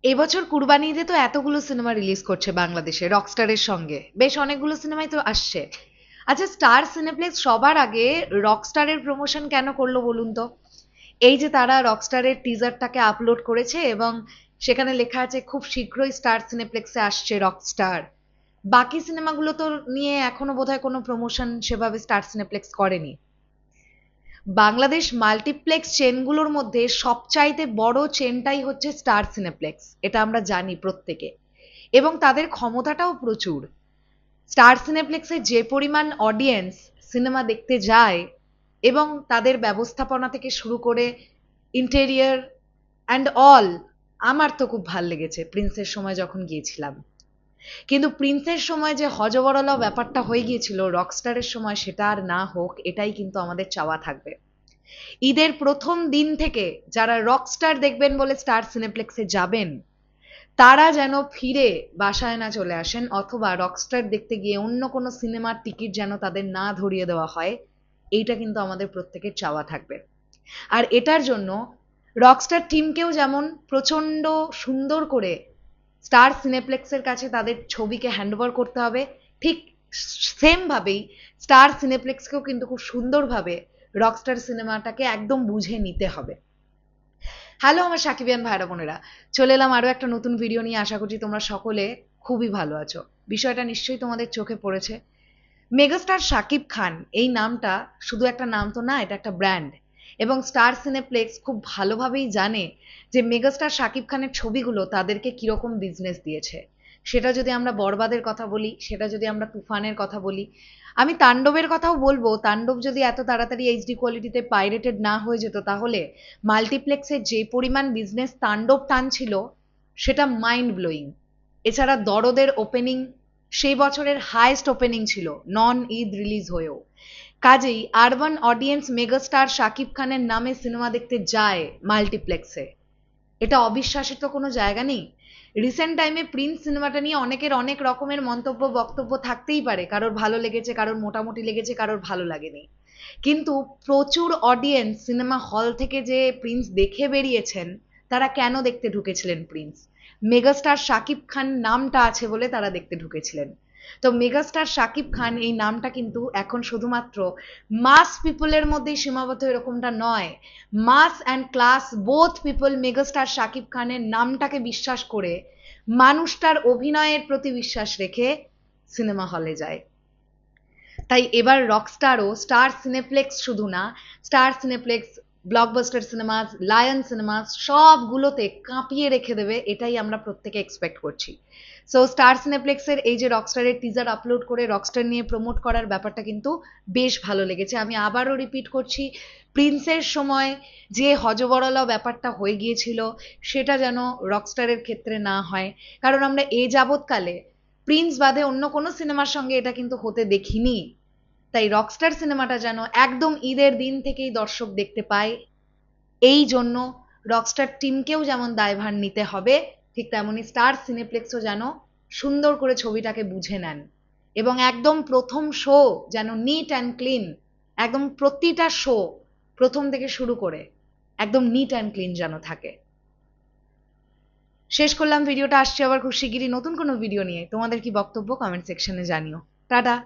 এবছর কুরবানি ঈদে তো এতগুলো সিনেমা রিলিজ করছে বাংলাদেশে রকস্টারের সঙ্গে, বেশ অনেকগুলো সিনেমাই তো আসছে। আচ্ছা, স্টার সিনেপ্লেক্স সবার আগে রকস্টারের প্রমোশন কেন করলো বলুন তো? এই যে তারা রকস্টারের টিজারটাকে আপলোড করেছে এবং সেখানে লেখা আছে খুব শীঘ্রই স্টার সিনেপ্লেক্সে আসছে রকস্টার। বাকি সিনেমাগুলো তো নিয়ে এখনো বোধহয় কোনো প্রমোশন সেভাবে স্টার সিনেপ্লেক্স করেনি। বাংলাদেশ মাল্টিপ্লেক্স চেনগুলোর মধ্যে সবচাইতে বড় চেনটাই হচ্ছে স্টার সিনেপ্লেক্স, এটা আমরা জানি প্রত্যেকে। এবং তাদের ক্ষমতাটাও প্রচুর। স্টার সিনেপ্লেক্সে যে পরিমাণ অডিয়েন্স সিনেমা দেখতে যায়, এবং তাদের ব্যবস্থাপনা থেকে শুরু করে ইন্টেরিয়র অ্যান্ড অল, আমার তো খুব ভাল লেগেছে প্রিন্সের সময় যখন গিয়েছিলাম। কিন্তু প্রিন্সের সময় যে হজবরল ব্যাপারটা হয়ে গিয়েছিল, রকস্টারের সময় সেটা আর না হোক, এটাই কিন্তু আমাদের চাওয়া থাকবে। ঈদের প্রথম দিন থেকে যারা রকস্টার দেখবেন বলে স্টার সিনেপ্লেক্সে যাবেন, তারা যেন ফিরে বাসায় না চলে আসেন, অথবা রকস্টার দেখতে গিয়ে অন্য কোনো সিনেমার টিকিট যেন তাদের না ধরিয়ে দেওয়া হয়। এইটা কিন্তু আমাদের প্রত্যেকের চাওয়া থাকবে। আর এটার জন্য রকস্টার টিমকেও যেমন প্রচন্ড সুন্দর করে স্টার সিনেপ্লেক্সের কাছে তাদের ছবিকে হ্যান্ডওভার করতে হবে, ঠিক সেম ভাবেই স্টার সিনেপ্লেক্সকেও কিন্তু খুব সুন্দরভাবে রকস্টার সিনেমাটাকে একদম বুঝে নিতে হবে। হ্যালো আমার সাকিবিয়ান ভাইরা বোনেরা, চলে এলাম আরো একটা নতুন ভিডিও নিয়ে। আশা করছি তোমরা সকলে খুবই ভালো আছো। বিষয়টা নিশ্চয়ই তোমাদের চোখে পড়েছে। মেগাস্টার শাকিব খান এই নামটা শুধু একটা নাম তো না, এটা একটা ব্র্যান্ড। এবং স্টার সিনেপ্লেক্স খুব ভালোভাবেই জানে যে মেগাস্টার শাকিব খানের ছবিগুলো তাদেরকে কিরকম বিজনেস দিয়েছে। সেটা যদি আমরা বরবাদের কথা বলি, সেটা যদি আমরা তুফানের কথা বলি, আমি তাণ্ডবের কথাও বলবো। তাণ্ডব যদি এত তাড়াতাড়ি এইচডি কোয়ালিটিতে পাইরেটেড না হয়ে যেত, তাহলে মাল্টিপ্লেক্সে যে পরিমাণ বিজনেস তাণ্ডব টানছিল, সেটা মাইন্ড ব্লোয়িং। এছাড়া দরদের ওপেনিং সেই বছরের হাইয়েস্ট ওপেনিং ছিল, নন ঈদ রিলিজ হয়েও। কাজেই আরবান অডিয়েন্স মেগাস্টার শাকিব খানের নামে সিনেমা দেখতে যায় মাল্টিপ্লেক্সে, এটা অবিশ্বাসের তো কোনো জায়গা নেই। রিসেন্ট টাইমে প্রিন্স সিনেমাটা নিয়ে অনেকের অনেক রকমের মন্তব্য বক্তব্য থাকতেই পারে, কারোর ভালো লেগেছে, কারোর মোটামুটি লেগেছে, কারোর ভালো লাগেনি। কিন্তু প্রচুর অডিয়েন্স সিনেমা হল থেকে যে প্রিন্স দেখে বেরিয়েছেন, তারা কেন দেখতে ঢুকেছিলেন প্রিন্স? মেগাস্টার শাকিব খান নামটা আছে বলে তারা দেখতে ঢুকেছিলেন। তো মেগাস্টার শাকিব খান এই নামটা কিন্তু এখন শুধুমাত্র মাস পিপলের মধ্যেই সীমাবদ্ধ এরকমটা নয়। Mass and class both people megastar Shakib খানের নামটাকে বিশ্বাস করে, মানুষটার অভিনয়ের প্রতি বিশ্বাস রেখে সিনেমা হলে যায়। তাই এবার রকস্টারও স্টার সিনেপ্লেক্স শুধু না, star cineplex, blockbuster cinemas, lion cinemas সবগুলোতে কাঁপিয়ে রেখে দেবে, এটাই আমরা প্রত্যেকে এক্সপেক্ট করছি। সো স্টার সিনেপ্লেক্সের এই যে রকস্টারের টিজার আপলোড করে রকস্টার নিয়ে প্রমোট করার ব্যাপারটা কিন্তু বেশ ভালো লেগেছে। আমি আবারও রিপিট করছি, প্রিন্সের সময় যে হজবরলা ব্যাপারটা হয়ে গিয়েছিল, সেটা যেন রকস্টারের ক্ষেত্রে না হয়। কারণ আমরা এ যাবৎকালে প্রিন্স বাদে অন্য কোনো সিনেমার সঙ্গে এটা কিন্তু হতে দেখিনি। তাই রকস্টার সিনেমাটা যেন একদম ঈদের দিন থেকেই দর্শক দেখতে পায়, এই জন্য রকস্টার টিমকেও যেমন দায়ভার নিতে হবে, ঠিক তেমনি স্টার সিনেপ্লেক্সও যেন সুন্দর করে ছবিটাকে বুঝে নেন। এবং একদম প্রথম শো যেন নিট অ্যান্ড ক্লিন, একদম প্রতিটা শো প্রথম থেকে শুরু করে একদম নিট অ্যান্ড ক্লিন যেন থাকে। শেষ করলাম ভিডিওটা, আসছে আবার খুব শিগগিরই নতুন কোনো ভিডিও নিয়ে। তোমাদের কি বক্তব্য কমেন্ট সেকশনে জানিও। টাটা।